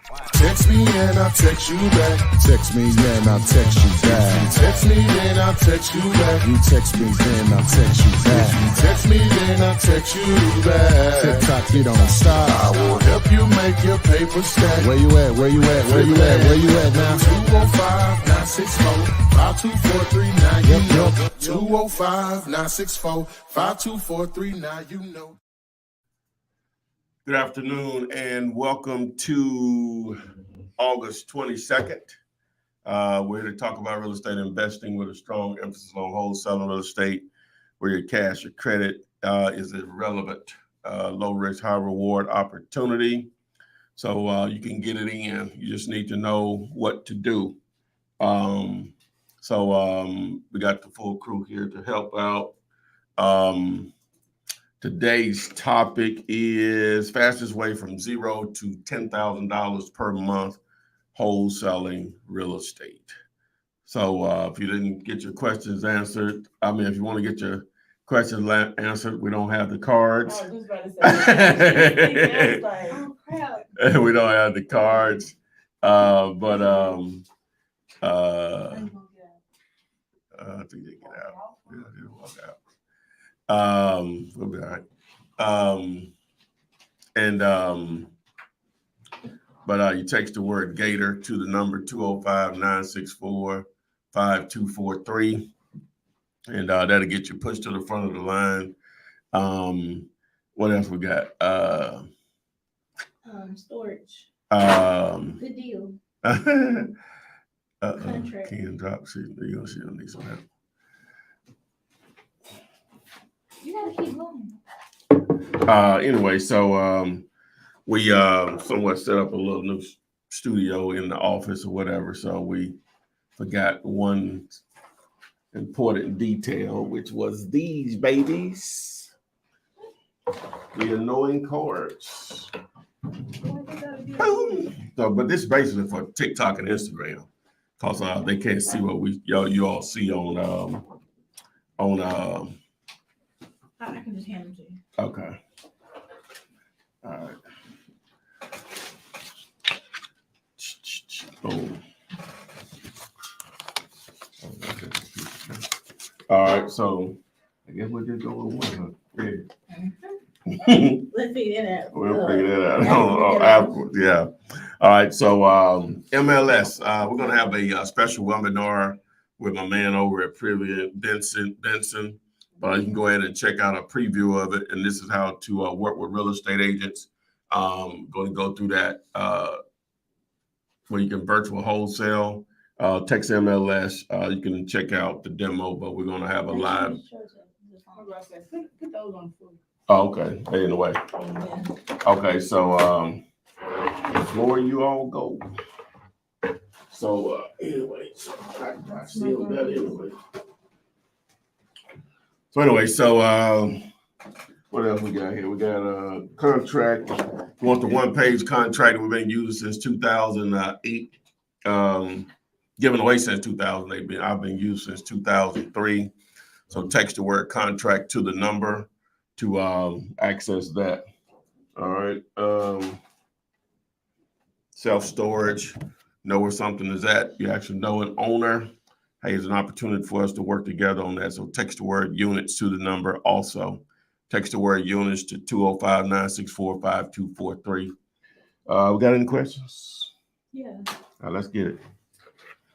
Text me and I'll text you back. Text me and I'll text you back. Text me then I'll text you back. You text me then I'll text you back. You text me then I'll text you back. TikTok, you don't stop. I will help you make your paper stack. Where you at? Where you at? Where you at? Where you at now? 205-964-5243. Now you know. 205-964-5243. Now you know. Good afternoon and welcome to August 22nd. We're here to talk about real estate investing with a strong emphasis on wholesaling real estate, where your cash or credit is irrelevant. Low risk, high reward opportunity. So you can get it in. You just need to know what to do. We got the full crew here to help out. Today's topic is fastest way from $0 to $10,000 per month wholesaling real estate. So if you didn't get your questions answered, if you want to get your questions answered, we don't have the cards. I was just about to say that. Oh, crap. We don't have the cards. I think they get out. Yeah, they walk out. We'll be all right. You text the word Gator to the number 205-964-5243, and that'll get you pushed to the front of the line. What else we got? Storage. Good deal. Contract. Can drop. She don't need some help. You gotta keep going. We somewhat set up a little new studio in the office or whatever. So we forgot one important detail, which was these babies, the annoying cards. But this is basically for TikTok and Instagram, because they can't see what you all see on. I can just hand them to you. Okay. All right. Boom. All right. So I guess we'll just go with one. Let's figure that out. We'll figure that out. Afterwards. Yeah. All right. So MLS, we're going to have a special webinar with my man over at Privia, Benson. You can go ahead and check out a preview of it. And this is how to work with real estate agents. Going to go through that where you can virtual wholesale. Text MLS. You can check out the demo, but we're going to have a live. Put those on the floor. Oh, okay. Hey, in the way. Yeah. Okay, so before you all go. So anyway, I sealed that anyway. So anyway, what else we got here? We got a contract. We want the one-page contract we've been using since 2008. Given away since 2008. I've been used since 2003. So text the word contract to the number to access that. All right. Self-storage. Know where something is at. You actually know an owner. Hey, it's an opportunity for us to work together on that. So text the word units to the number also. Text the word units to 205-964-5243. We got any questions? Yeah. Let's get it.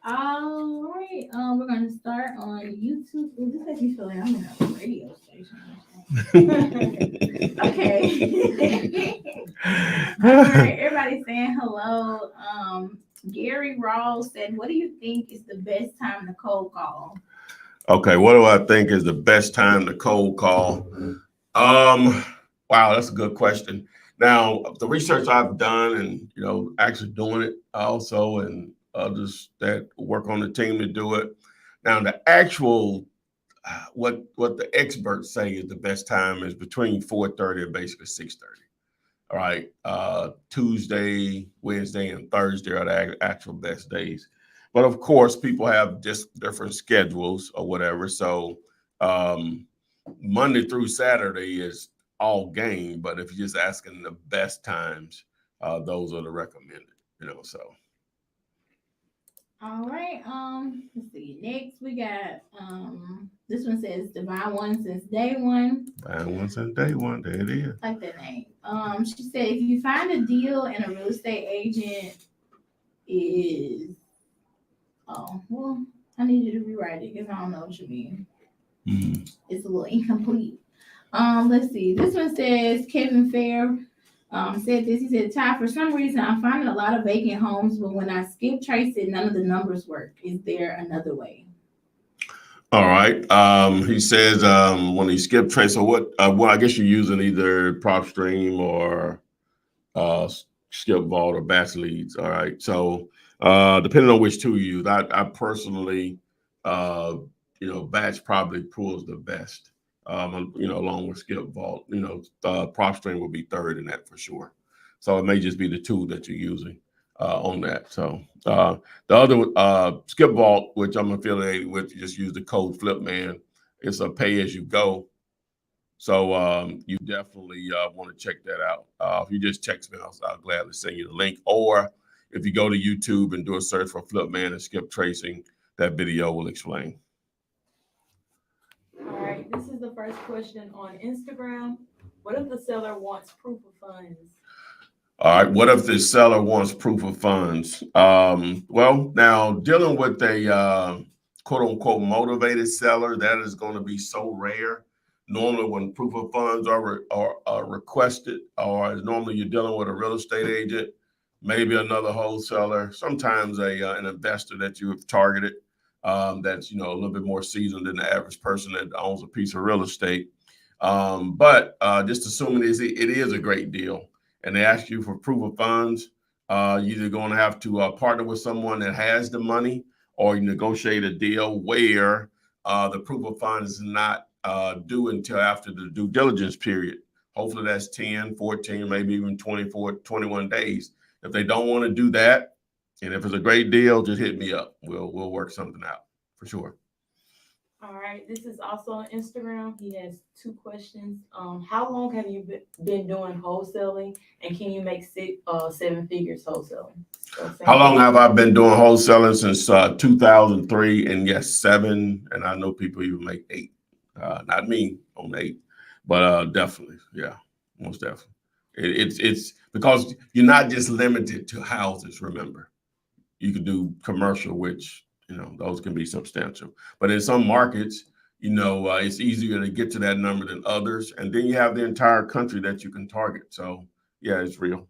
All right. We're going to start on YouTube. Ooh, this makes me feel like I'm in a radio station. Okay. All right. Everybody's saying hello. Gary Rawls said, what do you think is the best time to cold call? Okay, what do I think is the best time to cold call? Wow, that's a good question. Now, the research I've done and, actually doing it also, and others that work on the team to do it. Now, the actual, what the experts say is the best time is between 4:30 and basically 6:30. All right. Tuesday, Wednesday, and Thursday are the actual best days. But of course, people have just different schedules or whatever. So Monday through Saturday is all game. But if you're just asking the best times, those are the recommended. So. All right. Let's see. Next we got this one says Divine One since day one. Buying one since day one. There it is. Like that name. She said if you find a deal and a real estate agent is well, I need you to rewrite it because I don't know what you mean. Mm-hmm. It's a little incomplete. Let's see. This one says Kevin Fair said this. He said, Ty, for some reason I'm finding a lot of vacant homes, but when I skip trace it, none of the numbers work. Is there another way? All right. He says when he skip trace, so what? Well, I guess you're using either PropStream or Skip Vault or Batch Leads. All right. So depending on which tool you use, I personally, Batch probably pulls the best. Along with Skip Vault, PropStream will be third in that for sure. So it may just be the tool that you're using on that. So the other Skip Vault, which I'm affiliated with, you just use the code Flipman. It's a pay as you go. So you definitely want to check that out. If you just text me, I'll gladly send you the link. Or if you go to YouTube and do a search for Flipman and skip tracing, that video will explain. All right, this is the first question on Instagram. What if the seller wants proof of funds? All right, what if the seller wants proof of funds? Well, now dealing with a quote unquote motivated seller, that is going to be so rare. Normally, when proof of funds are requested, or normally you're dealing with a real estate agent, maybe another wholesaler, sometimes an investor that you have targeted that's a little bit more seasoned than the average person that owns a piece of real estate. But just assuming it is a great deal, and they ask you for proof of funds, you're either going to have to partner with someone that has the money, or you negotiate a deal where the proof of funds is not due until after the due diligence period. Hopefully that's 10, 14, maybe even 24, 21 days. If they don't want to do that, and if it's a great deal, just hit me up. We'll work something out for sure. All right, this is also on Instagram. He has two questions. How long have you been doing wholesaling, and can you make 7 figures wholesaling? So how long have I been doing wholesaling? Since 2003, and yes, 7, and I know people even make 8. Not me on 8, but definitely, yeah, most definitely. It's because you're not just limited to houses. Remember, you could do commercial, which those can be substantial. But in some markets, it's easier to get to that number than others, and then you have the entire country that you can target. So yeah, it's real.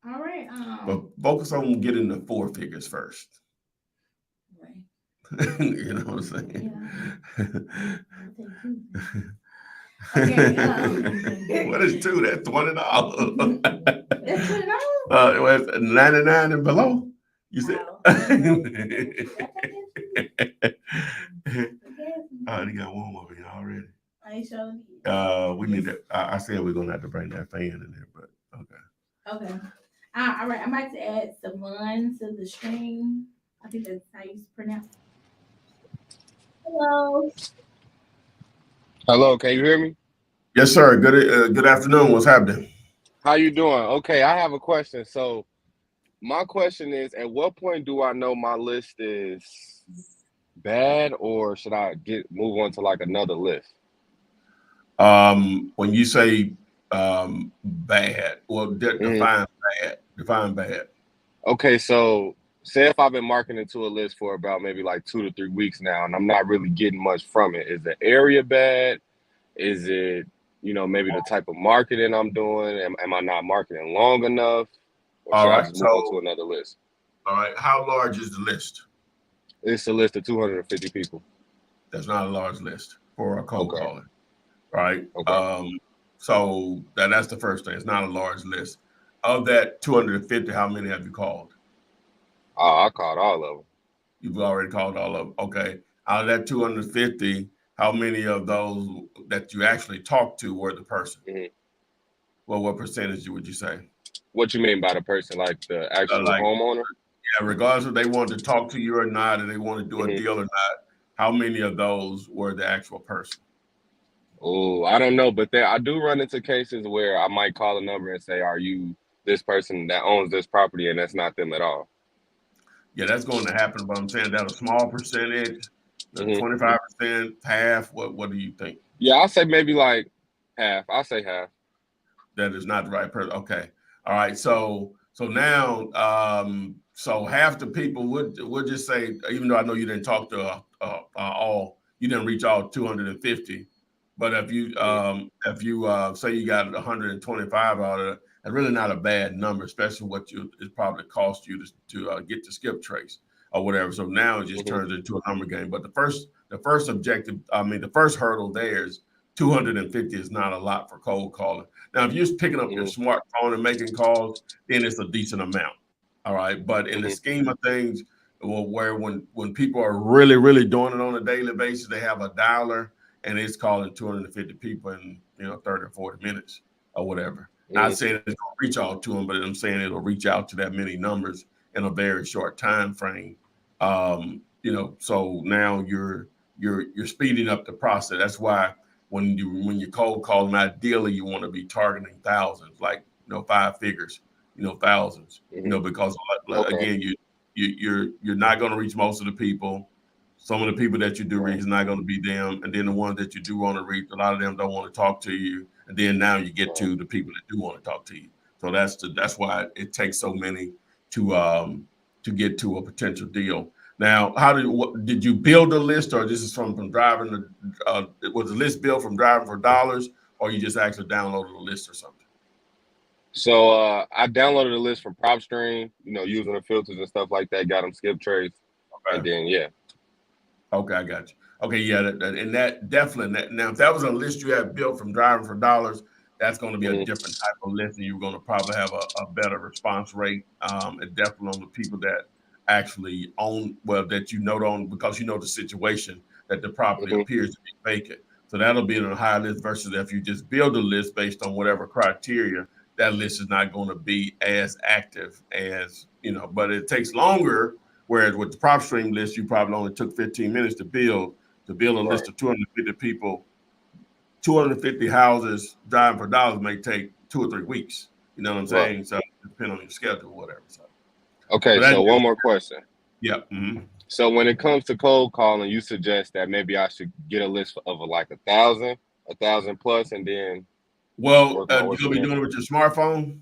All right. But focus on getting the 4 figures first. Right. You know what I'm saying? Okay. What is 2? That's $20. That's $20? It's 99 and below. You said. Oh, they got one over here already. I showed we need that. I said we're gonna have to bring that fan in there, but okay. Okay. All right. I'm about to add Savon to the stream. I think that's how you pronounce it. Hello. Hello, can you hear me? Yes, sir. Good afternoon. What's happening? How you doing? Okay, I have a question. So my question is, at what point do I know my list is bad, or should I move on to like another list? When you say bad, well, define bad. Define bad. Okay, so say if I've been marketing to a list for about maybe like 2 to 3 weeks now, and I'm not really getting much from it. Is the area bad? Is it, maybe the type of marketing I'm doing? Am I not marketing long enough? Or All should I right. just move on to another list? All right. How large is the list? It's a list of 250 people. That's not a large list for a cold caller. Right. Okay. So that's the first thing. It's not a large list. Of that 250, how many have you called? I called all of them. You've already called all of them. Okay. Out of that 250, how many of those that you actually talked to were the person? Mm-hmm. Well, what percentage would you say? What you mean by the person, like the actual homeowner? Yeah, regardless if they wanted to talk to you or not, and they want to do a deal or not, how many of those were the actual person? Oh, I don't know, but I do run into cases where I might call a number and say, "Are you this person that owns this property and that's not them at all. Yeah, that's going to happen, but I'm saying that a small percentage, the Hmm 25%, half. What do you think? Yeah, I'll say maybe like half. I'll say half. That is not the right person. Okay. All right. So now, so half the people would just say, even though I know you didn't talk to all, you didn't reach all 250, but if you say you got 125 out of it, that's really not a bad number, especially what it probably cost you to get the skip trace or whatever. So now it just Hmm turns into a number game. But the first objective, the first hurdle there is 250 is not a lot for cold calling. Now, if you're just picking up your hmm smartphone and making calls, then it's a decent amount. All right. But in the hmm scheme of things, where when people are really, really doing it on a daily basis, they have a dialer and it's calling 250 people in 30 or 40 minutes or whatever. hmm Not saying it's gonna reach out to them, but I'm saying it'll reach out to that many numbers in a very short time frame. So now you're speeding up the process. That's why when you cold calling, ideally you want to be targeting thousands, like 5 figures, thousands, hmm because Okay. again, you're not going to reach most of the people. Some of the people that you do reach Right. is not going to be them, and then the ones that you do want to reach, a lot of them don't want to talk to you, and then now you get Right. to the people that do want to talk to you. So that's why it takes so many to get to a potential deal. Now, did you build a list, or this is from driving? Was the list built from driving for dollars, or you just actually downloaded a list or something? So I downloaded a list from PropStream, using the filters and stuff like that, got them skip trace, and Okay. then yeah. Okay, I got you. Okay, yeah, and that definitely. Now, if that was a list you had built from driving for dollars, that's going to be a hmm different type of list, and you're going to probably have a better response rate. And definitely on the people that actually own, well, that on because you know the situation that the property hmm appears to be vacant. So that'll be on a high list versus if you just build a list based on whatever criteria, that list is not going to be as active as but it takes longer. Whereas with the prop stream list, you probably only took 15 minutes to build a list Right. of 250 people. 250 houses driving for dollars may take 2 or 3 weeks. You know what I'm Right. saying? So depending on your schedule or whatever. So Okay. that So one more question. yeah. Mm-hmm. So when it comes to cold calling, you suggest that maybe I should get a list of like 1,000 plus, and then Well, work my way you're gonna from be there. doing it with your smartphone.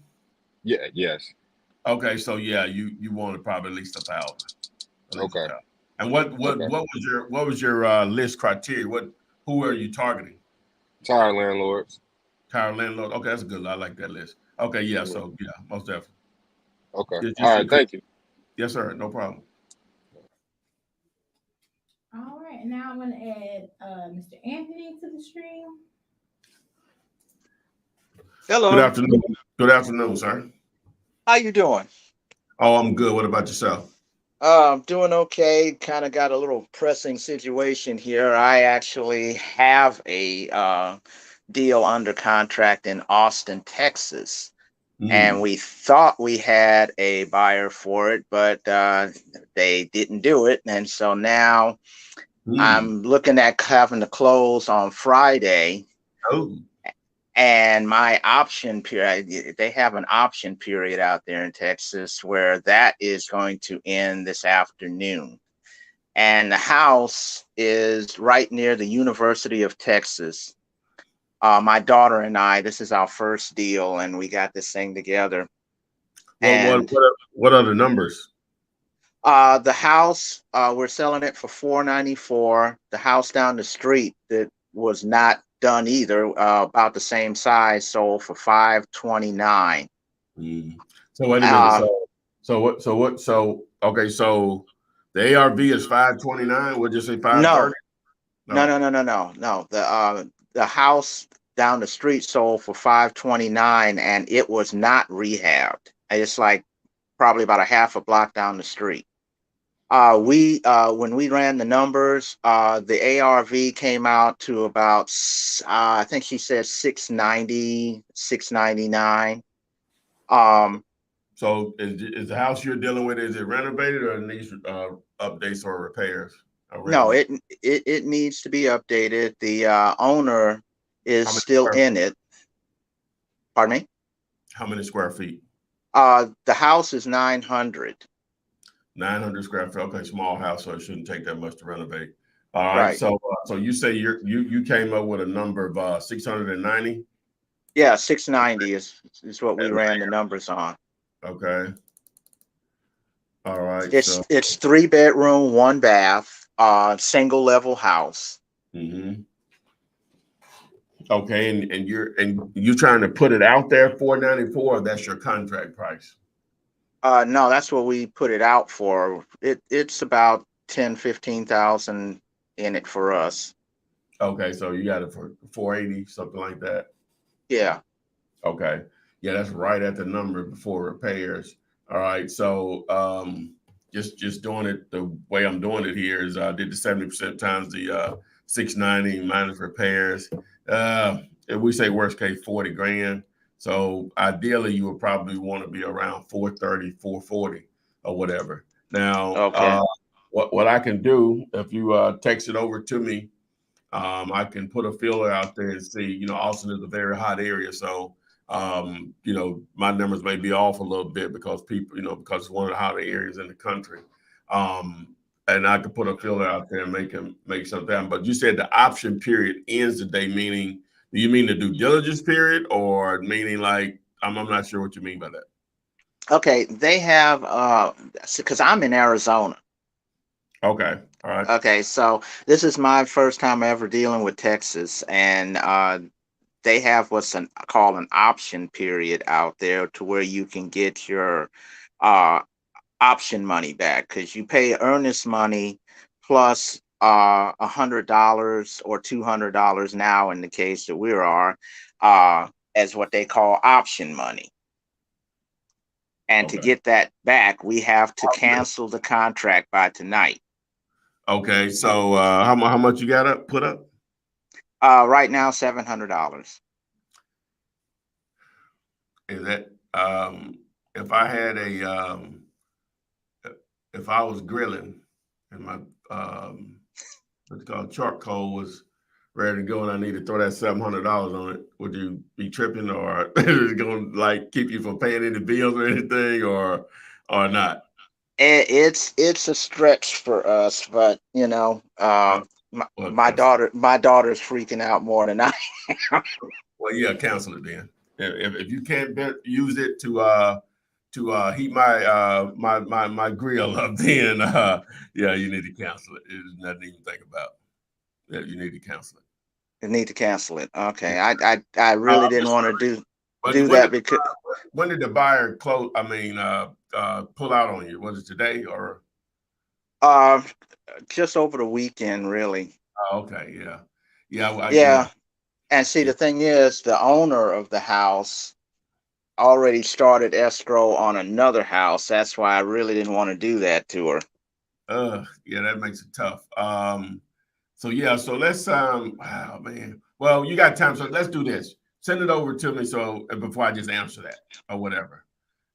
Yeah. Yes. Okay, so yeah, you want to probably at least 1,000. At least Okay. 1,000. And Okay. what was your list criteria? Who are you targeting? Tired landlords. Car landlord. Okay, that's a good. I like that list. Okay, yeah. Mhm. So yeah, most definitely. Okay. It's All just right. increase. Thank you. Yes, sir. No problem. All right, now I'm gonna add Mr. Anthony to the stream. Good Hello, afternoon. Good afternoon, sir. how you doing? Oh, I'm good. What about yourself? Doing okay. Kind of got a little pressing situation here. I actually have a deal under contract in Austin, Texas, and Mm, we thought we had a buyer for it, but they didn't do it, and so now mm. I'm looking at having to close on Friday. Oh, And my option period, they have an option period out there in Texas where that is going to end this afternoon. And the house is right near the University of Texas. My daughter and I, this is our first deal, and we got this thing together. And what are the numbers? the house, we're selling it for $494. The house down the street that was not done either, about the same size, sold for $529. Mm. So wait a minute. Uh, So okay. So the ARV is 529. We'll just say no, 530. no, No. no, no, no, no, no. The house down the street sold for $529, and it was not rehabbed. It's like probably about a half a block down the street. We when we ran the numbers, the ARV came out to about I think she said 690, 699. Um, So is the house you're dealing with, is it renovated or it needs updates or repairs or no, renovation? it needs to be updated. The owner is How many still square in it. Pardon me? how many square feet? The house is 900. 900 square feet. Okay, small house, so it shouldn't take that much to renovate. All right. Right. So you say you came up with a number of 690. Yeah, 690 is what we ran the numbers on. Okay. All right. It's So. it's 3 bedroom, 1 bath, single level house. Mm-hmm. Okay, and you're trying to put it out there 494. That's your contract price. No, that's what we put it out for. It's about 10-15,000 in it for us. Okay, so you got it for 480, something like that. Yeah. Okay, yeah, that's right at the number before repairs. All right, so just doing it the way I'm doing it here is I did the 70% times the 690 minus repairs. If we say worst case 40 grand, so ideally you would probably want to be around 430, 440 or whatever. Now, Okay. what I can do if you text it over to me, I can put a feeler out there and see. Austin is a very hot area, so my numbers may be off a little bit because people, because it's one of the hotter areas in the country. And I could put a feeler out there and make something happen. But you said the option period ends today, meaning, do you mean the due diligence period, or meaning like I'm not sure what you mean by that? Okay. They have because I'm in Arizona. Okay. All right. Okay, so this is my first time ever dealing with Texas, and they have what's called an option period out there to where you can get your uh, option money back because you pay earnest money plus $100 or $200 now in the case that we are as what they call option money. And to Okay. get that back, we have to cancel the contract by tonight. Okay. So how much you got to put up? Right now, $700. Is that if I had if I was grilling and my what's it called charcoal was ready to go and I need to throw that $700 on it, would you be tripping, or is it going to like keep you from paying any bills or anything, or not? It's a stretch for us, but my daughter's freaking out more than I am. Well, yeah, cancel it then. If you can't use it to heat my grill up, then yeah, you need to cancel it. There's nothing to even think about. Yeah, you need to cancel it. I need to cancel it. Okay, I really didn't want to do when that because when did the buyer close? I mean, pull out on you? Was it today or? uh just over the weekend, really. Oh, okay, yeah, yeah, Yeah, and see, the thing is, the owner of the house already started escrow on another house. That's why I really didn't want to do that to her. Yeah, that makes it tough. So yeah, so let's oh man. Well, you got time, so let's do this. Send it over to me so before I just answer that or whatever.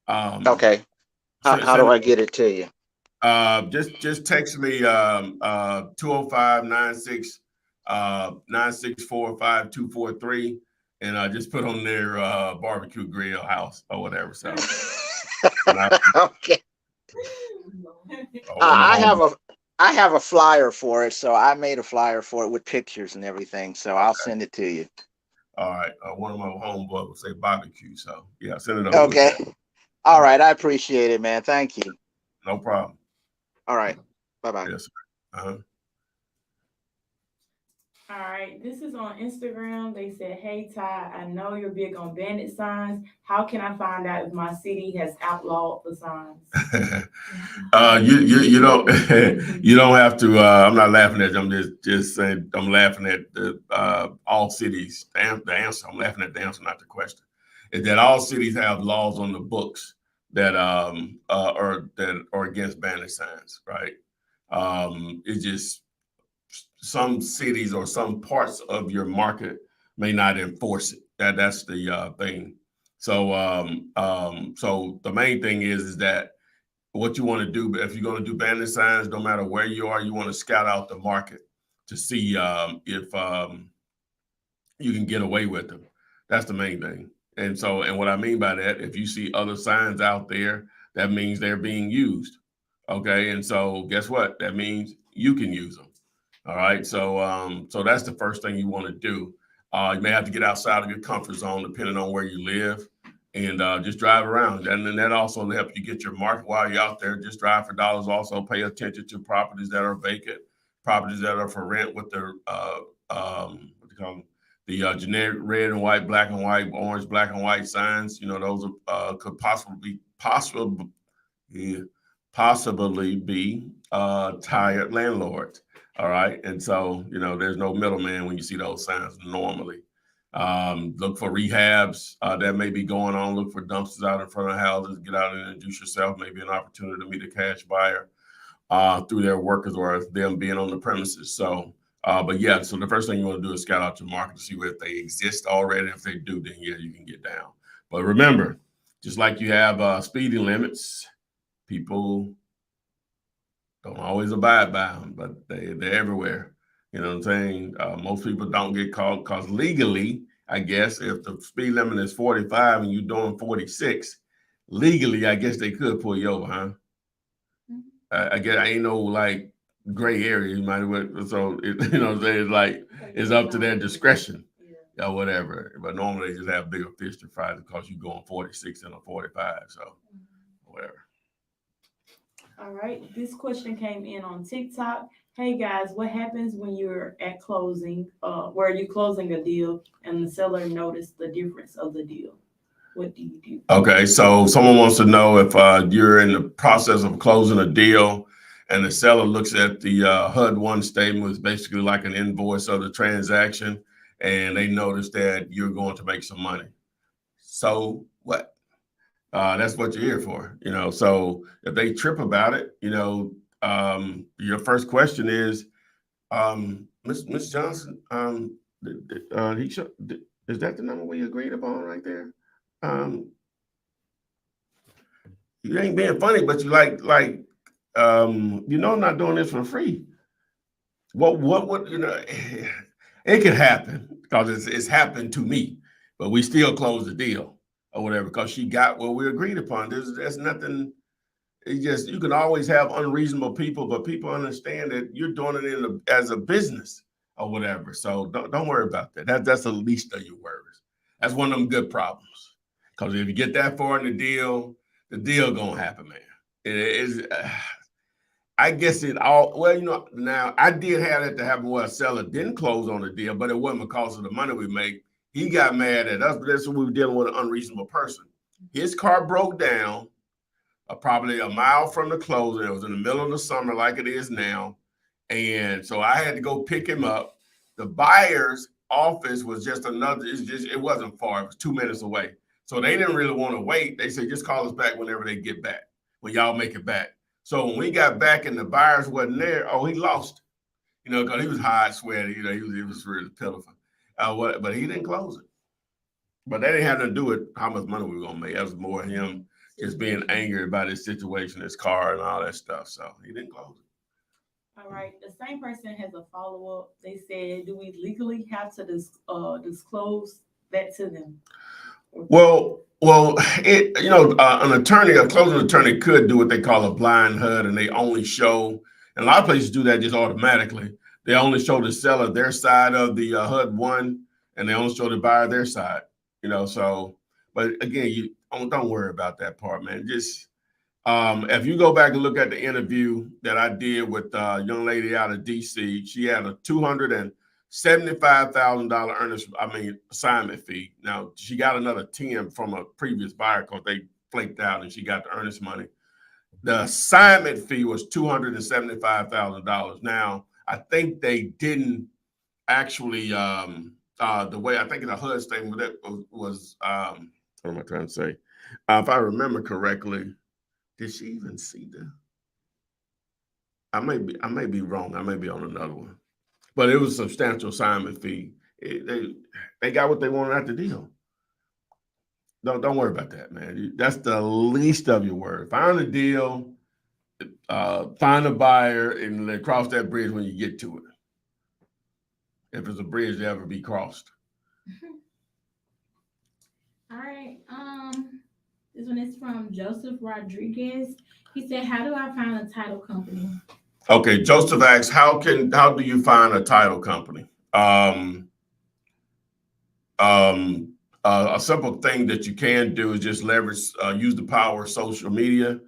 Okay, how do Send I it, get it to you? just text me 205-96 9645243, and just put on their barbecue grill house or whatever. So Okay. I have a flyer for it, so I made a flyer for it with pictures and everything. So I'll send it to you. All right. One of my homeboys will say barbecue. So yeah, send it over. Okay. All right. I appreciate it, man. Thank you. No problem. All right. Bye-bye. Yes. Uh-huh. All right, this is on Instagram. They said, "Hey Ty, I know you're big on bandit signs. How can I find out if my city has outlawed the signs?" You don't you don't have to. I'm not laughing at you. I'm just saying I'm laughing at the all cities. The answer. I'm laughing at the answer, not the question. Is that all cities have laws on the books that are against bandit signs, right? It's just some cities or some parts of your market may not enforce it. That's the thing. So so the main thing is that what you want to do, if you're going to do bandit signs, no matter where you are, you want to scout out the market to see if you can get away with them. That's the main thing. And so, and what I mean by that, if you see other signs out there, that means they're being used. Okay. And so guess what? That means you can use them. All right. So, so that's the first thing you want to do. You may have to get outside of your comfort zone depending on where you live, and just drive around. And then that also will help you get your market while you're out there. Just drive for dollars. Also pay attention to properties that are vacant, properties that are for rent with the what do you call them? The generic red and white, black and white, orange, black and white signs. You know, those could possibly be tired landlords. All right. And so, you know, there's no middleman when you see those signs normally. Look for rehabs that may be going on. Look for dumpsters out in front of houses. Get out and introduce yourself. Maybe an opportunity to meet a cash buyer through their workers or them being on the premises. So, but yeah, so the first thing you want to do is scout out your market to see where they exist already. If they do, then yeah, you can get down. But remember, just like you have speeding limits, people don't always abide by them, but they're everywhere. You know what I'm saying? Most people don't get caught because legally, I guess, if the speed limit is 45 and you're doing 46, legally, I guess they could pull you over, huh? I guess I ain't no like gray area. You might so it, you know what I'm saying? It's like it's up to their discretion or whatever. But normally they just have bigger fish to fry because you're going 46 and a 45. So whatever. All right, this question came in on TikTok. Hey guys, what happens when you're at closing, where you're closing a deal and the seller noticed the difference of the deal? What do you do? Okay, so someone wants to know if you're in the process of closing a deal and the seller looks at the HUD-1 statement, which is basically like an invoice of the transaction, and they notice that you're going to make some money. So what? That's what you're here for, you know. So if they trip about it, you know, your first question is, Miss Johnson, is that the number we agreed upon right there? You ain't being funny, but you you know, I'm not doing this for free. What, you know, it can happen because it's happened to me, but we still close the deal or whatever because she got what we agreed upon. There's nothing. It's just you can always have unreasonable people, but people understand that you're doing it as a business or whatever. So don't worry about that. That's the least of your worries. That's one of them good problems because if you get that far in the deal gonna happen, man. It is. I guess it all. Well, you know, now I did have that to happen where a seller didn't close on the deal, but it wasn't because of the money we make. He got mad at us, but that's when we were dealing with an unreasonable person. His car broke down probably a mile from the closing. It was in the middle of the summer, like it is now, and so I had to go pick him up. The buyer's office was just another. It wasn't far. It was 2 minutes away. So they didn't really want to wait. They said, just call us back whenever they get back, when y'all make it back. So when we got back and the buyers wasn't there, oh, he lost, you know, because he was hot, sweaty, you know, he was really pitiful. But he didn't close it. But that didn't have to do with how much money we were going to make. That was more him just being angry about his situation, his car and all that stuff. So he didn't close it. All right, the same person has a follow-up. They said, do we legally have to disclose that to them? Well, you know, a closing attorney could do what they call a blind HUD, and they only show, and a lot of places do that just automatically. They only show the seller their side of the HUD-1, and they only show the buyer their side, you know, so, but again, you don't worry about that part, man. Just, if you go back and look at the interview that I did with a young lady out of DC, she had a $275,000 assignment fee. Now she got another 10 from a previous buyer because they flaked out and she got the earnest money. The assignment fee was $275,000. Now I think they didn't actually the way I think the HUD statement that was what am I trying to say? If I remember correctly, did she even see the? I may be wrong. I may be on another one. But it was a substantial assignment fee. They got what they wanted out the deal. Don't worry about that, man. That's the least of your worry. Find a deal, find a buyer, and then cross that bridge when you get to it. If it's a bridge to ever be crossed. All right. This one is from Joseph Rodriguez. He said, "How do I find a title company?" Okay, Joseph asks, how do you find a title company? Um, a simple thing that you can do is just use the power of social media.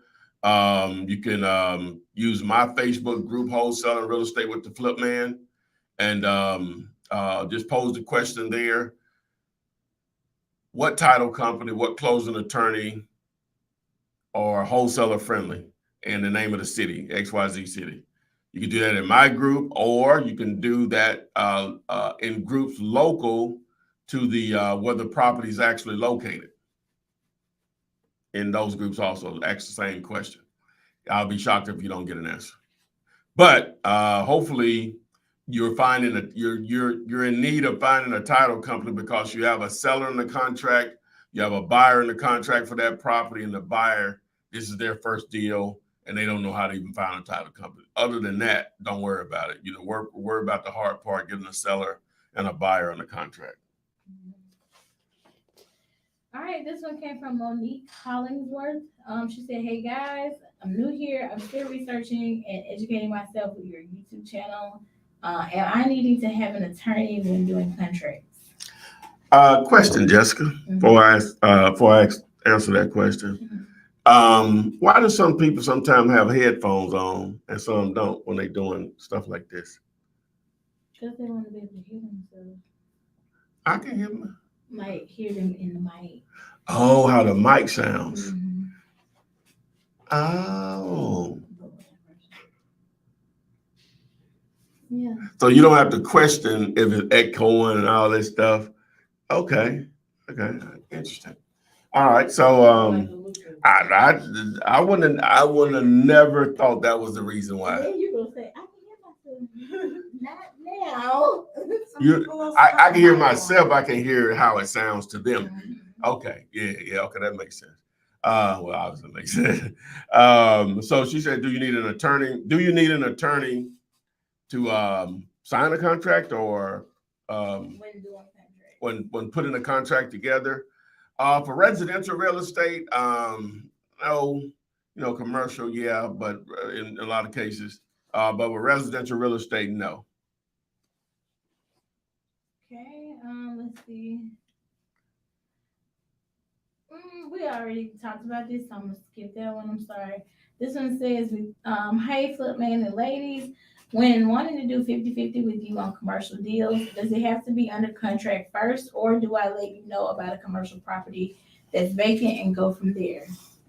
You can use my Facebook group, Wholesaling Real Estate with the Flip Man, and just pose the question there. What title company, what closing attorney are wholesaler friendly in the name of the city, XYZ city? You can do that in my group, or you can do that in groups local to the where the property is actually located. In those groups also, ask the same question. I'll be shocked if you don't get an answer. But hopefully, you're you're in need of finding a title company because you have a seller in the contract, you have a buyer in the contract for that property, and the buyer, this is their first deal, and they don't know how to even find a title company. Other than that, don't worry about it. You know, worry about the hard part, getting a seller and a buyer on the contract. All right, this one came from Monique Hollingsworth. She said, "Hey guys, I'm new here. I'm still researching and educating myself with your YouTube channel. Am I needing to have an attorney when doing contracts?" Question, Jessica, before I answer that question. Why do some people sometimes have headphones on and some don't when they're doing stuff like this? Because they want to be able to hear themselves. I can hear them. Like hear them in the mic. Oh, how the mic sounds. Mm-hmm. Oh. Yeah. So you don't have to question if it's echoing and all this stuff. Okay. Interesting. All right. So I wouldn't have never thought that was the reason why. And then you're gonna say, "I can hear myself." Not now. I can hear myself. I can hear how it sounds to them. Okay. Yeah. Okay, that makes sense. Well, obviously it makes sense. So she said, "Do you need an attorney? Do you need an attorney to sign a contract or when putting a contract together? For residential real estate, no, commercial, yeah, but in a lot of cases, but with residential real estate, no." Okay, let's see. We already talked about this, so I'm gonna skip that one. I'm sorry. This one says, "Hey, Flip Man and ladies, when wanting to do 50-50 with you on commercial deals, does it have to be under contract first, or do I let you know about a commercial property that's vacant and go from there?"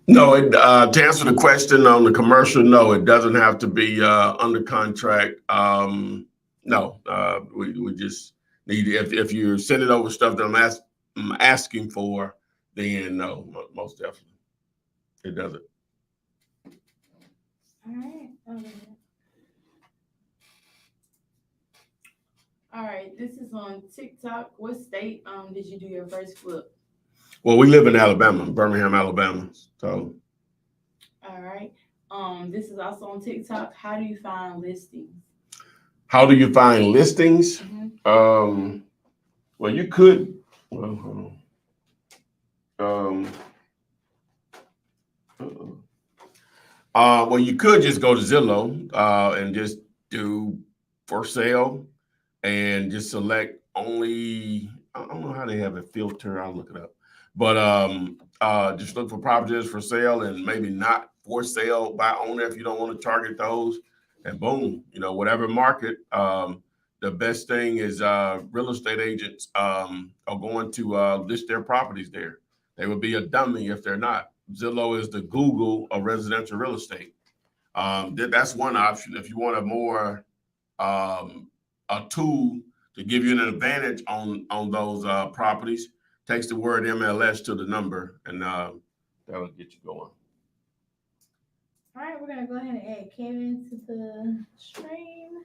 No, to answer the question on the commercial, no, it doesn't have to be under contract. No, we just need, if you're sending over stuff that I'm asking for, then no, most definitely, it doesn't. All right. All right, this is on TikTok. What state did you do your first flip? Well, we live in Alabama, Birmingham, Alabama. So. All right. This is also on TikTok. How do you find listings? How do you find listings? Mm-hmm. Well, you could. Well, hold on. Well, you could just go to Zillow and just do for sale and just select only. I don't know how they have it filter. I'll look it up. But just look for properties for sale and maybe not for sale by owner if you don't want to target those. And boom, whatever market. The best thing is real estate agents are going to list their properties there. They would be a dummy if they're not. Zillow is the Google of residential real estate. That's one option. If you want a tool to give you an advantage on those properties, takes the word MLS to the number, and that'll get you going. All right, we're gonna go ahead and add Kevin to the stream.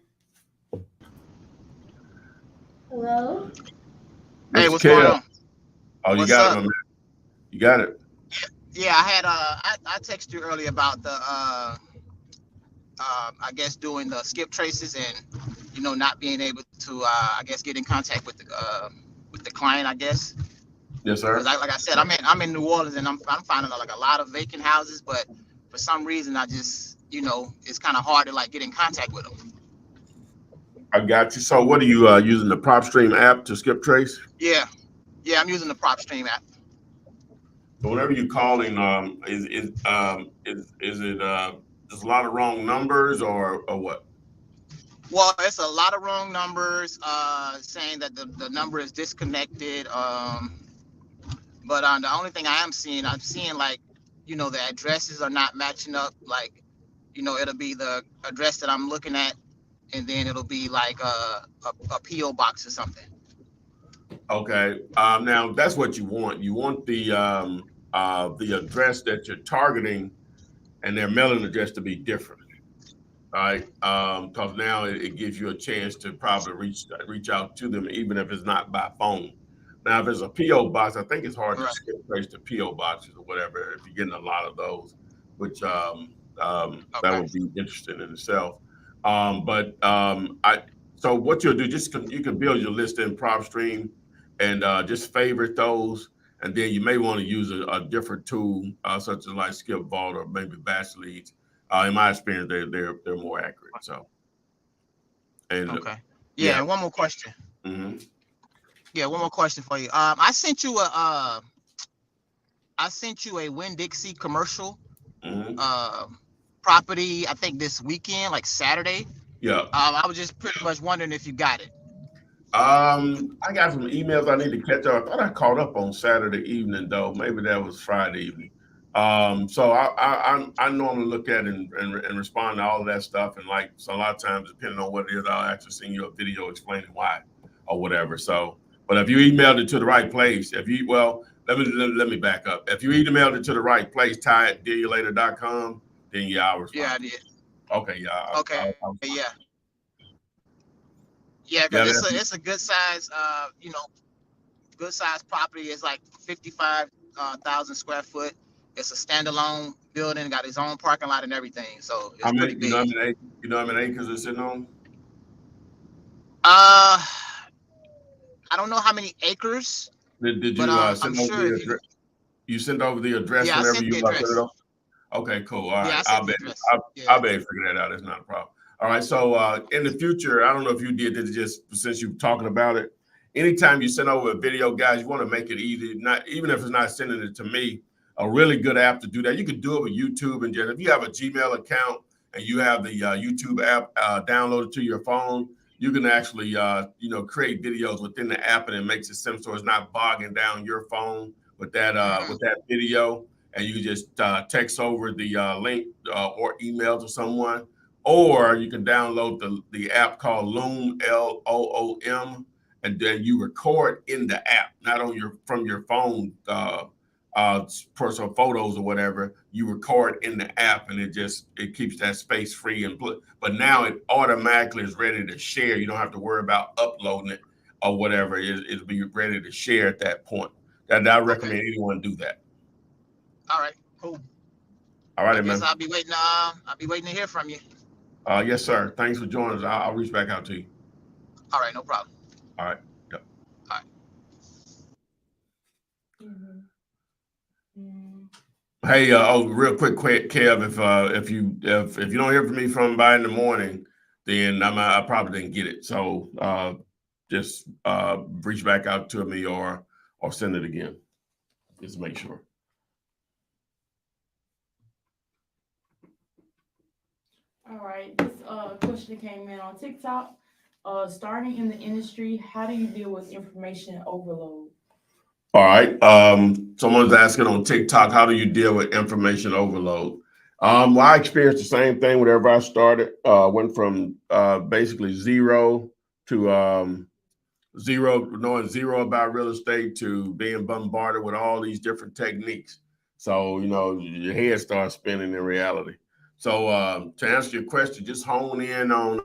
Hello. Hey, what's going on? Oh, you What's got up? it, my man. You got it. Yeah, I had I texted you earlier about the I guess doing the skip traces and not being able to I guess get in contact with the client, I guess. Yes, sir. Because like I said, I'm in New Orleans, and I'm finding like a lot of vacant houses, but for some reason I just, it's kind of hard to like get in contact with them. I got you. So what are you using the PropStream app to skip trace? Yeah, I'm using the PropStream app. So whenever you're calling, is it just a lot of wrong numbers or what? Well, it's a lot of wrong numbers saying that the number is disconnected. But the only thing I'm seeing like, the addresses are not matching up. Like, it'll be the address that I'm looking at, and then it'll be like a PO box or something. Okay. Now that's what you want. You want the address that you're targeting and their mailing address to be different. All right. Because now it gives you a chance to probably reach out to them, even if it's not by phone. Now, if it's a PO box, I think it's hard to skip trace to PO boxes or whatever if you're getting a lot of those, which that would be interesting in itself. So what you'll do, you can build your list in PropStream and just favorite those, and then you may want to use a different tool such as like Skip Vault or maybe Batch Leads. In my experience, they're more accurate. So, and and one more question. Mm-hmm. Yeah, one more question for you. I sent you a Winn-Dixie commercial property. I think this weekend, like Saturday. Yeah. I was just pretty much wondering if you got it. I got some emails I need to catch up. I thought I caught up on Saturday evening though. Maybe that was Friday evening. So I normally look at and respond to all of that stuff, and like so a lot of times, depending on what it is, I'll actually send you a video explaining why or whatever. So, but if you emailed it to the right place, let me back up. If you emailed it to the right place, ty@dealyoulater.com, then yeah, I'll respond. Yeah, I did. Okay, yeah. Because it's a good size, good size property. It's like 55,000 square foot. It's a standalone building, got its own parking lot and everything. So it's pretty big. You know how many acres it's sitting on? I don't know how many acres. Did you send over the address? You sent over the address whenever you sent it over? Okay, cool. All right. I'll be able to figure that out. It's not a problem. All right. So in the future, I don't know if you did this just since you're talking about it. Anytime you send over a video, guys, you want to make it easy. Not even if it's not sending it to me. A really good app to do that. You can do it with YouTube and just if you have a Gmail account and you have the YouTube app downloaded to your phone, you can actually create videos within the app, and it makes it simple so it's not bogging down your phone with that video. And you can just text over the link or email to someone, or you can download the app called Loom, LOOM, and then you record in the app, not on from your phone. Personal photos or whatever, you record in the app, and it keeps that space free but now it automatically is ready to share. You don't have to worry about uploading it or whatever. It'll be ready to share at that point. I recommend anyone do that. All right, cool. All right, man. I'll be waiting to hear from you. Yes, sir. Thanks for joining us. I'll reach back out to you. All right, no problem. All right. Yep. All right. Hey, real quick, Kev, if you don't hear from me by in the morning, then I probably didn't get it. So just reach back out to me or send it again. Just make sure. All right, this question came in on TikTok. Starting in the industry, how do you deal with information overload? All right. Someone's asking on TikTok, how do you deal with information overload? Well, I experienced the same thing whenever I started. Went from basically zero to knowing zero about real estate to being bombarded with all these different techniques. So, your head starts spinning in reality. So to answer your question, just hone in on,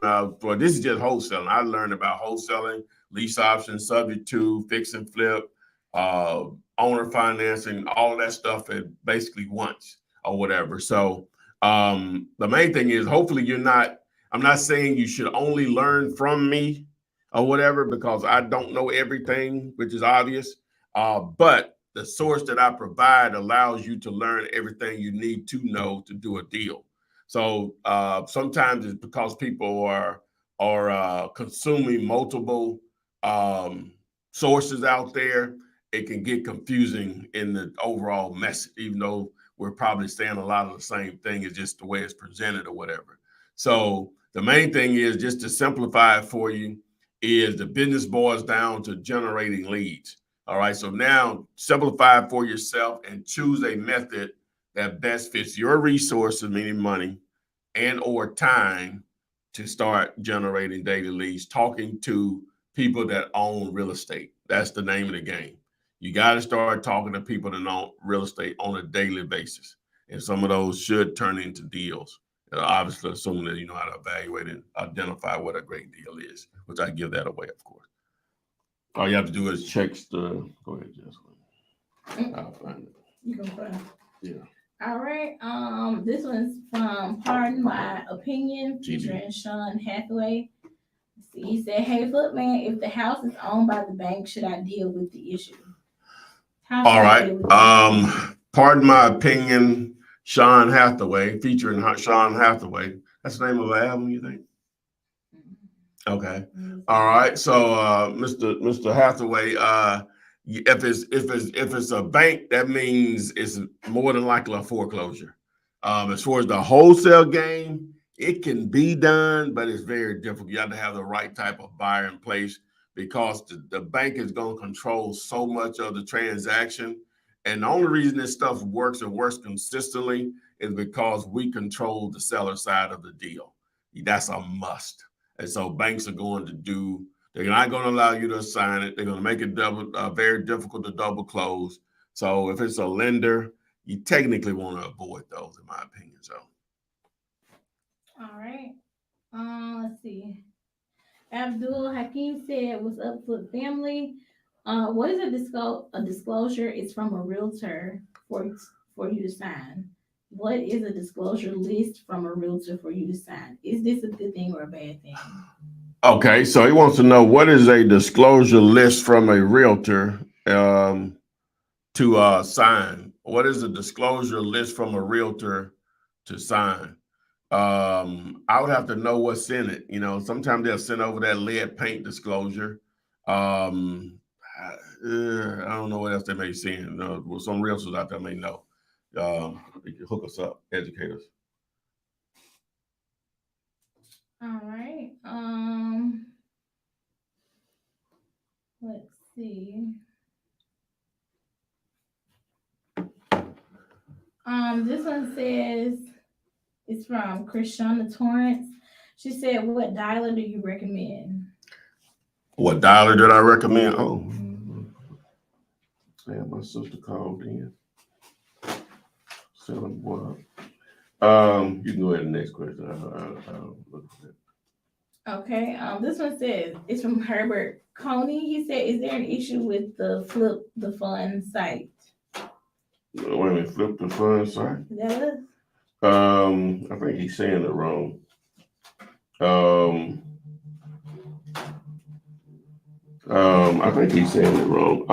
this is just wholesaling. I learned about wholesaling, lease options, subject to, fix and flip, owner financing, all of that stuff at basically once or whatever. So the main thing is hopefully I'm not saying you should only learn from me or whatever, because I don't know everything, which is obvious. But the source that I provide allows you to learn everything you need to know to do a deal. So sometimes it's because people are consuming multiple sources out there. It can get confusing in the overall message, even though we're probably saying a lot of the same thing. It's just the way it's presented or whatever. So the main thing is, just to simplify it for you, is the business boils down to generating leads. All right. So now simplify it for yourself and choose a method that best fits your resources, meaning money and or time, to start generating daily leads, talking to people that own real estate. That's the name of the game. You got to start talking to people that own real estate on a daily basis. And some of those should turn into deals. Obviously, assuming that you know how to evaluate and identify what a great deal is, which I give that away, of course. All you have to do is check the. Go ahead, Jessica. I'll find it. You can find it. Yeah. All right. This one's from Pardon My Opinion, featuring Sean Hathaway. Let's see, he said, "Hey, Footman, if the house is owned by the bank, should I deal with the issue?" All right. Pardon My Opinion, Sean Hathaway, featuring Sean Hathaway. That's the name of the album, you think? Okay. All right. So, Mr. Hathaway, if it's a bank, that means it's more than likely a foreclosure. As far as the wholesale game, it can be done, but it's very difficult. You have to have the right type of buyer in place, because the bank is going to control so much of the transaction. And the only reason this stuff works and works consistently is because we control the seller side of the deal. That's a must. And so banks are going to do, they're not going to allow you to assign it. They're going to make it very difficult to double close. So if it's a lender, you technically want to avoid those, in my opinion. So. All right. Let's see. Abdul Hakim said, "What's up, Flip family? What is a disclosure? It's from a realtor for you to sign. What is a disclosure list from a realtor for you to sign? Is this a good thing or a bad thing?" Okay, so he wants to know, what is a disclosure list from a realtor to sign? What is a disclosure list from a realtor to sign? I would have to know what's in it. You know, sometimes they'll send over that lead paint disclosure. I don't know what else they may send. Well, some realtors out there may know. They can hook us up, educate us. All right. Let's see. This one says, it's from Krishana Torrance. She said, "What dialer do you recommend?" What dialer did I recommend? Oh, yeah, my sister called in. Selling what? You can go ahead to the next question. I'll look at it. Okay. This one says, it's from Herbert Coney. He said, "Is there an issue with the Flip the Fun site?" Wait a minute, Flip the Fun site? Is that us? I think he's saying it wrong. I think he's saying it wrong.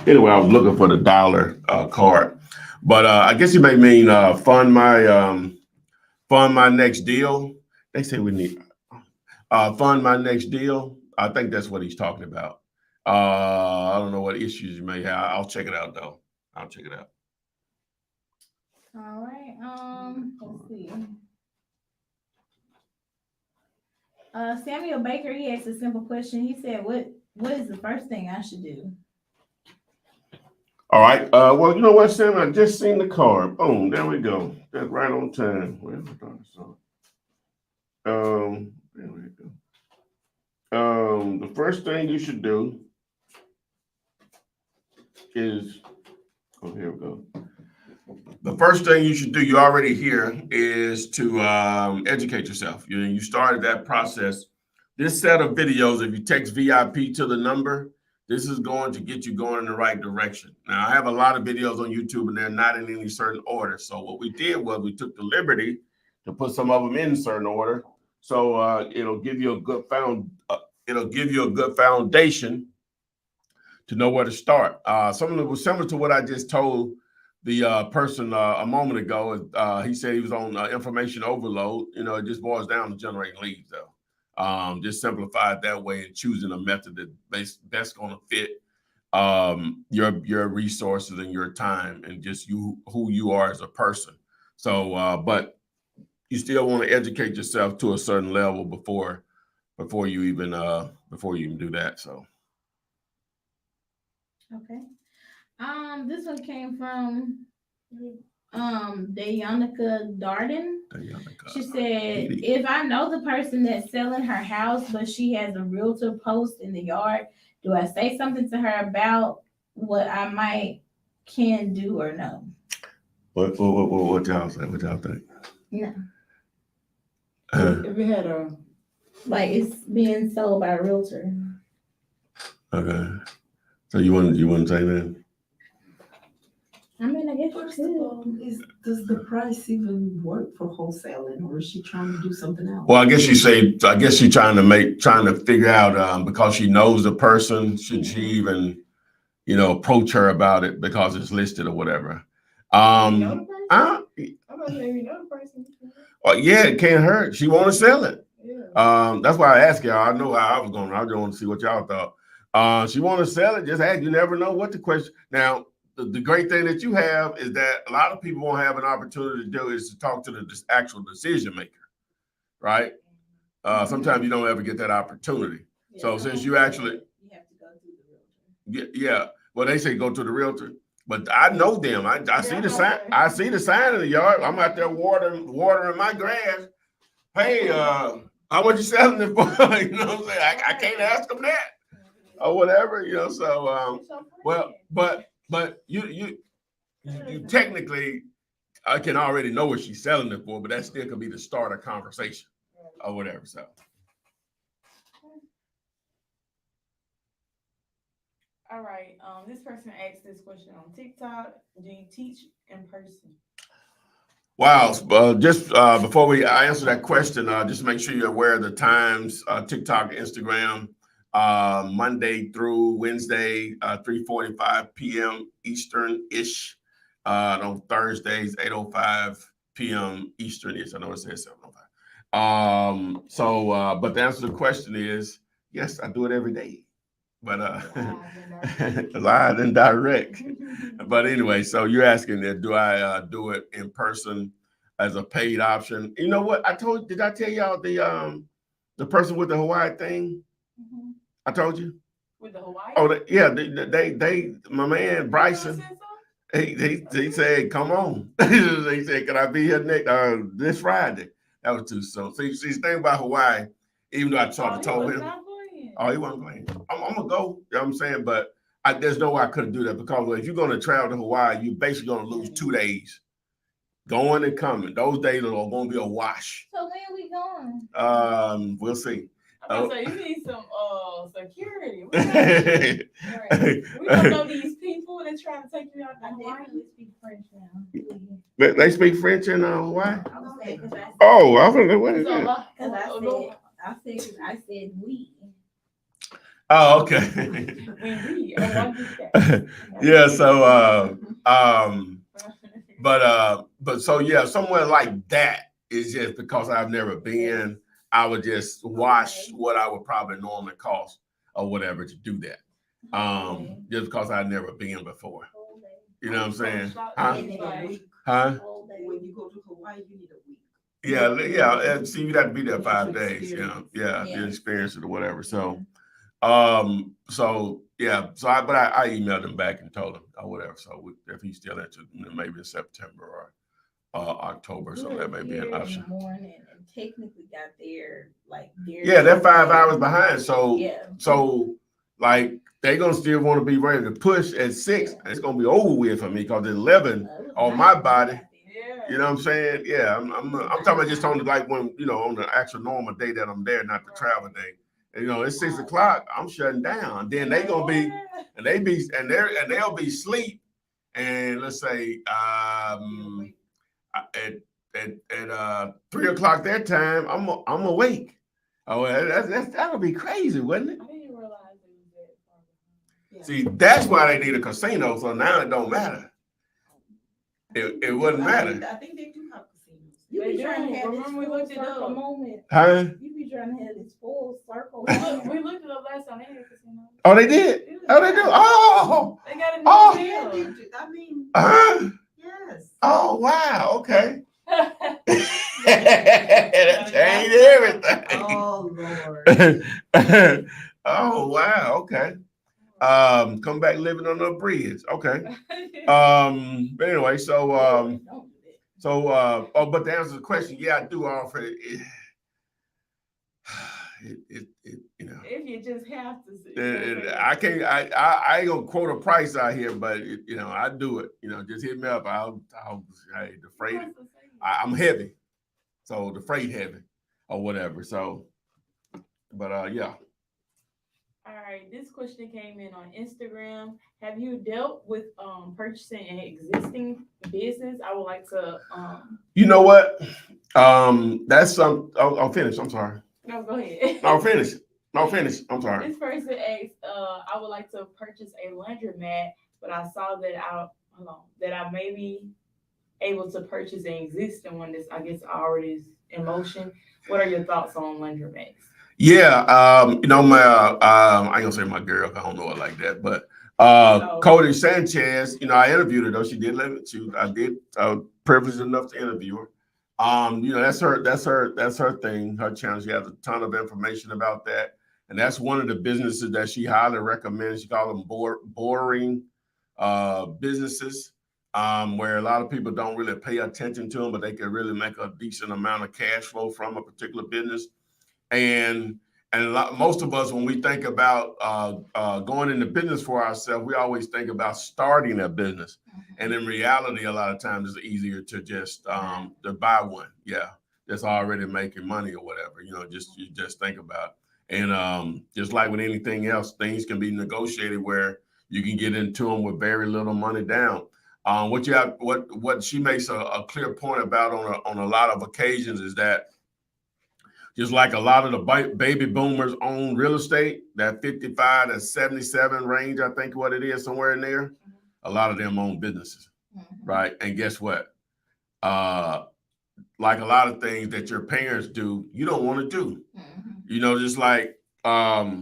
Anyway, I was looking for the dollar card, but I guess he may mean fund my next deal. They say we need fund my next deal. I think that's what he's talking about. I don't know what issues you may have. I'll check it out though. I'll check it out. All right. Let's see. Samuel Baker, he asked a simple question. He said, "What is the first thing I should do?" All right. Well, you know what, Sam? I just seen the card. Boom. There we go. That's right on time. Well, I thought I saw it. There we go. The first thing you should do is, oh, here we go. The first thing you should do, you're already here, is to educate yourself. You started that process. This set of videos, if you text VIP to the number, this is going to get you going in the right direction. Now, I have a lot of videos on YouTube, and they're not in any certain order. So what we did was we took the liberty to put some of them in certain order. So it'll give you a good foundation to to know where to start. Something that was similar to what I just told the person a moment ago. He said he was on information overload. You know, it just boils down to generating leads, though. Just simplify it that way and choosing a method that best going to fit your resources and your time and just who you are as a person. So, but you still want to educate yourself to a certain level before you even do that. So. Okay. This one came from Dayanika Darden. She said, if I know the person that's selling her house, but she has a realtor post in the yard, do I say something to her about what I can do or no? What y'all say? What y'all think? No. If we had a Like it's being sold by a realtor. Okay. So you wouldn't say that? I mean, I guess First you of could. all, does the price even work for wholesaling, or is she trying to do something else? Well, I guess she's trying to figure out because she knows the person, should she even, approach her about it because it's listed or whatever. you know the person? I'm about to say you know the person. Well, yeah, it can't hurt. She want to sell it. Yeah. That's why I asked y'all. I know how I was going. I just want to see what y'all thought. She want to sell it. Just ask. You never know what the question. Now, the great thing that you have is that a lot of people won't have an opportunity to do is to talk to the actual decision maker, right? Sometimes you don't ever get that opportunity. Yeah, So since you actually, you have to go through the realtor. yeah. Well, they say go to the realtor, but I know them. I see the sign. okay. I see the sign in the yard. I'm out there watering my grass. Hey, how much you selling it for? You know what I'm saying? I can't ask them that or whatever. So but you technically I can already know what she's selling it for, but that still could be the start of conversation or whatever. So. All right. This person asked this question on TikTok. Do you teach in person? Wow. Just before I answer that question, just make sure you're aware of the times, TikTok, Instagram, Monday through Wednesday, 3:45 p.m. Eastern-ish. On Thursdays, 8:05 p.m. Eastern-ish. I know it says 7:05. But the answer to the question is, yes, I do it every day. But live and direct. But anyway, so you're asking that do I do it in person as a paid option? You know what? Did I tell y'all the person with the Hawaii thing? Mm-hmm. I told you? With the Hawaii? Oh, they my man Bryson, he said, come on. He said, can I be here this Friday? That was too soon. See, the thing about Hawaii, even though I sort of told him. Oh, he wasn't playing. I'm gonna go. You know what I'm saying? But there's no way I couldn't do that because if you're gonna travel to Hawaii, you're basically gonna lose 2 days going and coming. Those days are gonna be a wash. So when are we going? We'll see. I'm gonna say you need some security. We don't know these people that trying to take you out to I Hawaii. definitely speak French now. They speak French in Hawaii? Oh, I don't know what is that. Because I said we. Oh, okay. Yeah. So, but so yeah, somewhere like that is just because I've never been. I would just watch what I would probably normally cost or whatever to do that. Just because I've never been before. You know what I'm saying? Huh? When you go to Hawaii, you need a week. Yeah. And see, you'd have to be there 5 days. Yeah. You experience it or whatever. So, I emailed him back and told him or whatever. So if he's still interested, maybe in September or October, so that may be an option. In the morning and technically got there they're 5 hours behind. So yeah. So like they're gonna still want to be ready to push at 6. It's gonna be over with for me because 11 on my body. You know what I'm saying? Yeah, I'm talking about just on the like when on the actual normal day that I'm there, not the travel day. And, it's 6 o'clock. I'm shutting down. Then they gonna be and they'll be asleep. And let's say at 3 o'clock their time, I'm awake. Oh, that'll be crazy, wouldn't it? I didn't realize it was that far Yeah. See, that's why they need a casino. So now it don't matter. It wouldn't matter. I think they do have casinos. You They be trying to do. have this Remember we full looked it circle up. moment. Huh? You be trying to have this full circle We moment. looked it up last time. They had a casino. Oh, they did. Oh, they do. Oh, They got a new Oh. Yeah, they deal. do. I mean, huh? yes. Oh, wow. Okay. Gotta That changed everything. Oh Lord. Oh, wow. Okay. Come back living on the bridge. Okay. But anyway, Don't do that. but to answer the question, yeah, I do offer it. You know, If you just have to. I can't. I ain't gonna quote a price out here, but you know, I do it. You know, just hit me up. Hey, the freight. I'm heavy, so the freight heavy, or whatever. So, but yeah. All right, this question came in on Instagram. Have you dealt with purchasing an existing business? I would like to You know what? That's some. I'll finish. I'm sorry. no, go ahead. I'll finish. I'll finish. I'm sorry. This person asked, I would like to purchase a laundromat, but I saw that I may be able to purchase an existing one that's I guess already is in motion. What are your thoughts on laundromats? Yeah, you know, I ain't gonna say my girl, I don't know her like that, but Cody Sanchez, you know, I interviewed her though. She did let me choose. I did privileged enough to interview her. You know, that's her thing, her channel. She has a ton of information about that. And that's one of the businesses that she highly recommends. She calls them boring businesses, where a lot of people don't really pay attention to them, but they can really make a decent amount of cash flow from a particular business. And most of us, when we think about going into business for ourselves, we always think about starting a business. And in reality, a lot of times it's easier to just to buy one. Yeah, that's already making money or whatever. You know, you just think about it. And just like with anything else, things can be negotiated where you can get into them with very little money down. What she makes a clear point about on a lot of occasions is that just like a lot of the baby boomers own real estate, that 55 to 77 range, I think what it is, somewhere in there, a lot of them own businesses, right? And guess what? Like a lot of things that your parents do, you don't want to do. You know, just like it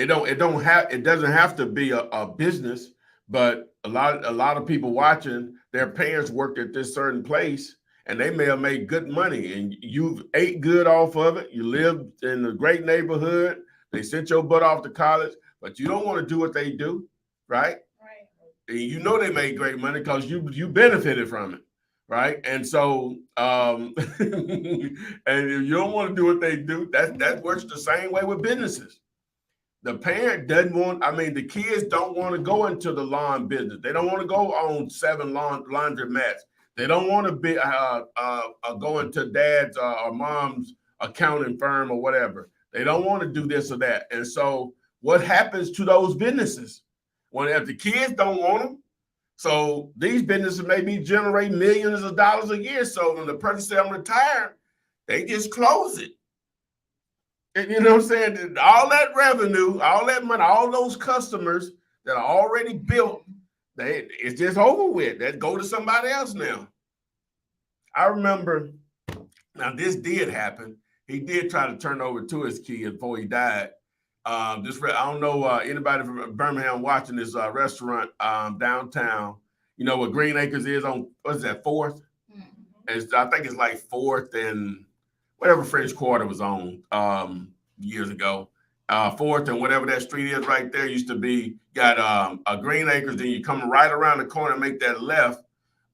doesn't have to be a business, but a lot of people watching, their parents worked at this certain place and they may have made good money and you ate good off of it. You lived in a great neighborhood. They sent your butt off to college, but you don't want to do what they do, right? Right. And you know they made great money because you benefited from it, right? And so and if you don't want to do what they do, that works the same way with businesses. The parent doesn't want, the kids don't want to go into the lawn business. They don't want to go on 7 laundromats. They don't want to be go into dad's or mom's accounting firm or whatever. They don't want to do this or that. And so what happens to those businesses? If the kids don't want them, so these businesses maybe generate millions of dollars a year. So when the person says I'm retired, they just close it. And you know what I'm saying? All that revenue, all that money, all those customers that are already built, it's just over with. That go to somebody else now. I remember, now this did happen. He did try to turn over to his kid before he died. I don't know anybody from Birmingham watching this restaurant downtown. You know what Green Acres is on? What's that, 4th? I think it's like 4th and whatever French Quarter was on years ago. 4th and whatever that street is right there used to be, got a Green Acres, then you come right around the corner and make that left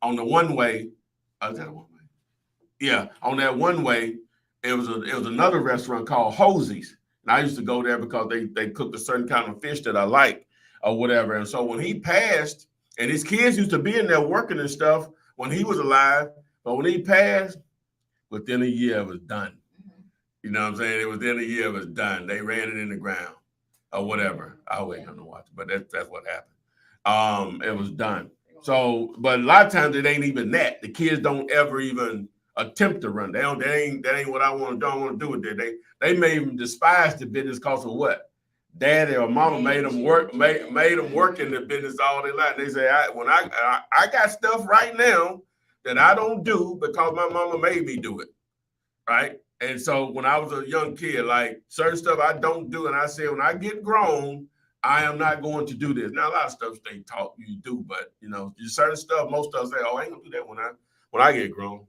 on the one way. Is that a one way? Yeah, on that one way, it was another restaurant called Hosey's. And I used to go there because they cooked a certain kind of fish that I like or whatever. And so when he passed, and his kids used to be in there working and stuff when he was alive, but when he passed, within a year it was done. You know what I'm saying? Within a year it was done. They ran it in the ground or whatever. I wasn't gonna watch it, but that's what happened. It was done. So, but a lot of times it ain't even that. The kids don't ever even attempt to run. That ain't what I want to do. I want to do with it. They may even despise the business because of what daddy or mama made them work in the business all their life. They say, I got stuff right now that I don't do because my mama made me do it, right? And so when I was a young kid, like certain stuff I don't do, and I said when I get grown, I am not going to do this. Now a lot of stuff they taught you do, but you know, certain stuff, most of us say, oh, I ain't gonna do that when I get grown.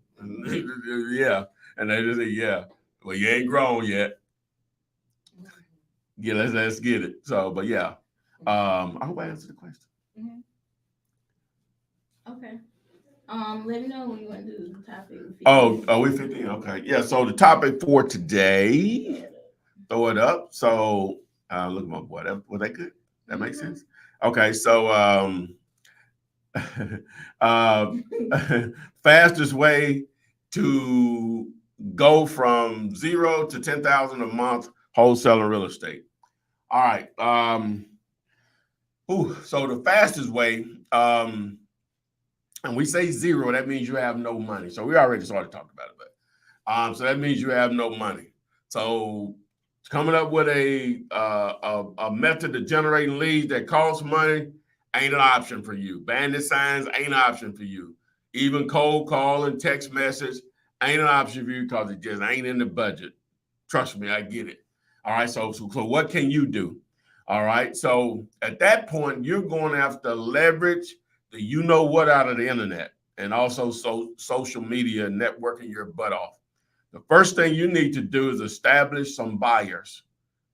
Yeah, and they just say, yeah, well, you ain't grown yet. Yeah, let's get it. So, but yeah, I hope I answered the question. Okay. Let me know when you want to do the topic. We 15. Okay, yeah. So the topic for today, throw it up. So look at my boy. Was that good? That makes sense. Okay, so fastest way to go from 0 to 10,000 a month wholesaling real estate. All right. So the fastest way, and we say 0, that means you have no money. So we already started talking about it, but so that means you have no money. So coming up with a method to generating leads that costs money ain't an option for you. Bandit signs ain't an option for you. Even cold call and text message ain't an option for you because it just ain't in the budget. Trust me, I get it. All right, so what can you do? All right, so at that point, you're going to have to leverage the you know what out of the internet and also social media networking your butt off. The first thing you need to do is establish some buyers,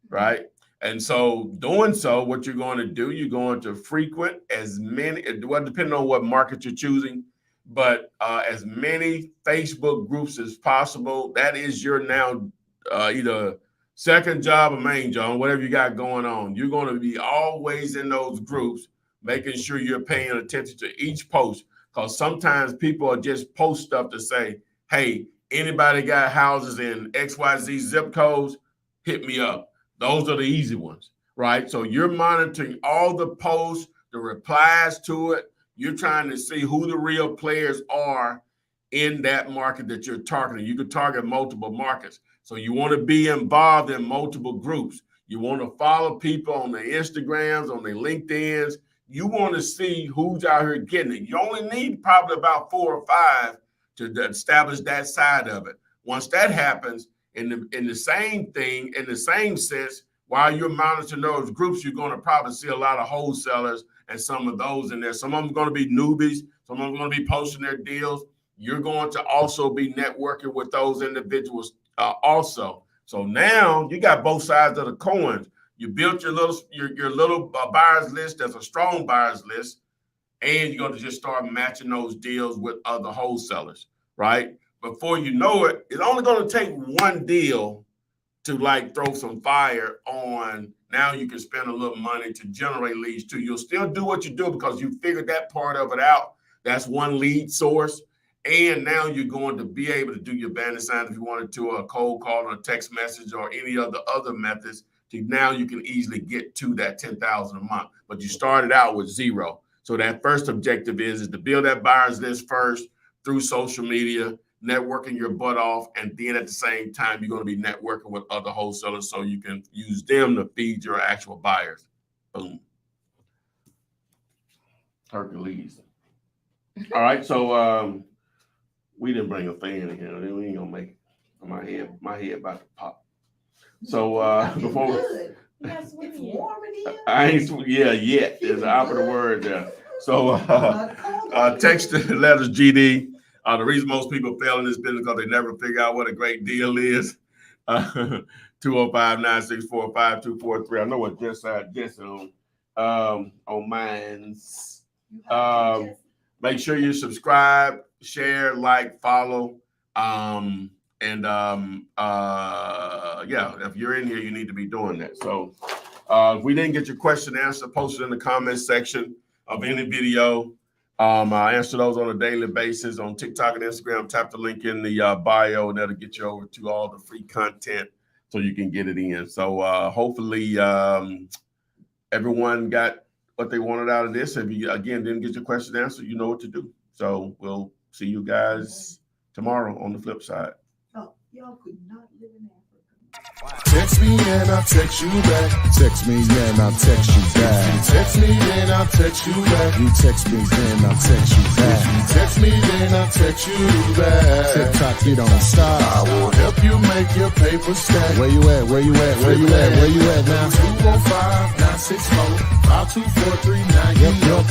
right? And so doing so, what you're going to do, you're going to frequent as many, well, depending on what market you're choosing, but as many Facebook groups as possible. That is your now either second job or main job, whatever you got going on. You're going to be always in those groups, making sure you're paying attention to each post, because sometimes people are just post stuff to say, hey, anybody got houses in XYZ zip codes, hit me up. Those are the easy ones, right? So you're monitoring all the posts, the replies to it. You're trying to see who the real players are in that market that you're targeting. You could target multiple markets. So you want to be involved in multiple groups. You want to follow people on their Instagrams, on their LinkedIns. You want to see who's out here getting it. You only need probably about 4 or 5 to establish that side of it. Once that happens, in the same thing, in the same sense, while you're monitoring those groups, you're going to probably see a lot of wholesalers and some of those in there. Some of them are going to be newbies. Some of them are going to be posting their deals. You're going to also be networking with those individuals also. So now you got both sides of the coin. You built your little buyers list as a strong buyers list, and you're going to just start matching those deals with other wholesalers, right? Before you know it, it's only going to take one deal to like throw some fire on. Now you can spend a little money to generate leads too. You'll still do what you do because you figured that part of it out. That's one lead source. And now you're going to be able to do your bandit signs if you wanted to, a cold call or a text message or any of the other methods. Now you can easily get to that 10,000 a month. But you started out with 0. So that first objective is to build that buyers list first through social media, networking your butt off, and then at the same time, you're going to be networking with other wholesalers so you can use them to feed your actual buyers. Boom. Hercules. All right, so we didn't bring a fan in here. We ain't gonna make it. My head about to pop. So before it's warm in here. I ain't yet. There's an operative word there. So text the letters GD. The reason most people fail in this business because they never figure out what a great deal is. 205-964-5243. I know what Jess on mine's. Make sure you subscribe, share, like, follow. Yeah, if you're in here, you need to be doing that. So if we didn't get your question answered, post it in the comment section of any video. I answer those on a daily basis on TikTok and Instagram. Tap the link in the bio, and that'll get you over to all the free content so you can get it in. So hopefully everyone got what they wanted out of this. If you, again, didn't get your question answered, you know what to do. So we'll see you guys tomorrow on the flip side. Oh, y'all could not live in Africa. Text me and I'll text you back. Text me and I'll text you back. Text me then I'll text you back. You text me then I'll text you back. Text me then I'll text you back. TikTok, you don't stop. I will help you make your paper stack. Where you at? Where you at? Where you at? Where you at now? 215-964-5243. Now you know.